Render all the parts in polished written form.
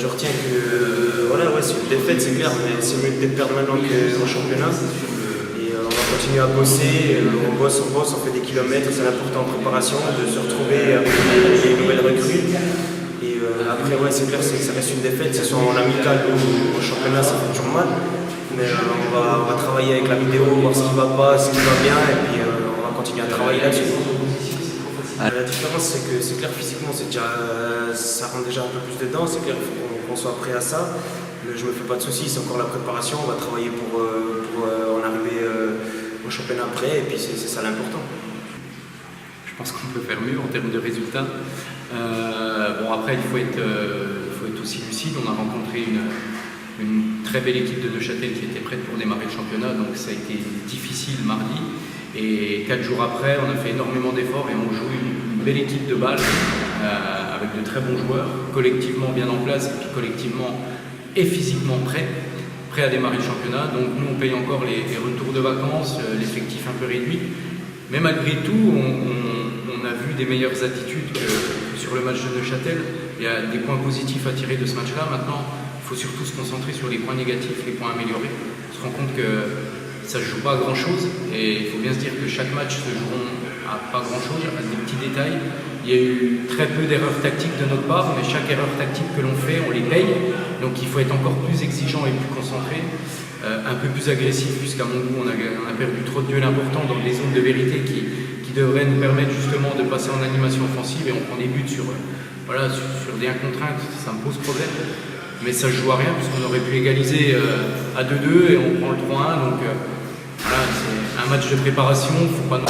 je retiens que voilà, ouais, c'est une défaite, c'est clair, mais c'est mieux de perdre maintenant qu'au championnat. Et on va continuer à bosser, on bosse, on fait des kilomètres, c'est important en préparation de se retrouver avec des nouvelles recrues. Et après, ouais, c'est clair, ça reste une défaite, que ce soit en amical ou au championnat, ça fait toujours mal. Mais on va travailler avec la vidéo, voir ce qui va pas, ce qui va bien, et puis on va continuer à travailler là-dessus. La différence, c'est que c'est clair, physiquement, ça rentre déjà un peu plus dedans, c'est clair, il faut qu'on soit prêt à ça. Mais je me fais pas de soucis, c'est encore la préparation, on va travailler pour en arriver au championnat après, et puis c'est ça l'important. Je pense qu'on peut faire mieux en termes de résultats. Bon, après, il faut être aussi lucide. On a rencontré une très belle équipe de Neuchâtel qui était prête pour démarrer le championnat, donc ça a été difficile mardi. Et 4 jours après, on a fait énormément d'efforts et on joue une belle équipe de balle avec de très bons joueurs, collectivement bien en place et puis collectivement et physiquement prêts à démarrer le championnat. Donc nous, on paye encore les retours de vacances, l'effectif un peu réduit. Mais malgré tout, on a vu des meilleures attitudes que sur le match de Neuchâtel. Il y a des points positifs à tirer de ce match-là. Maintenant, il faut surtout se concentrer sur les points négatifs, les points améliorés. On se rend compte que ça ne se joue pas à grand chose et il faut bien se dire que chaque match se joueront à pas grand chose, à des petits détails. Il y a eu très peu d'erreurs tactiques de notre part, mais chaque erreur tactique que l'on fait, on les paye. Donc il faut être encore plus exigeant et plus concentré, un peu plus agressif, puisqu'à mon goût, on a perdu trop de duels importants dans des zones de vérité qui devraient nous permettre justement de passer en animation offensive et on prend des buts sur des 1 contre 1, ça me pose problème. Mais ça ne joue à rien puisqu'on aurait pu égaliser à 2-2 et on prend le 3-1. Donc voilà, c'est un match de préparation, il ne faut pas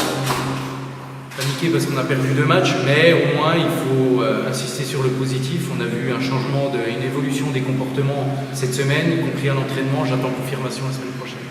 paniquer parce qu'on a perdu 2 matchs, mais au moins il faut insister sur le positif. On a vu un changement, une évolution des comportements cette semaine, y compris à l'entraînement. J'attends confirmation la semaine prochaine.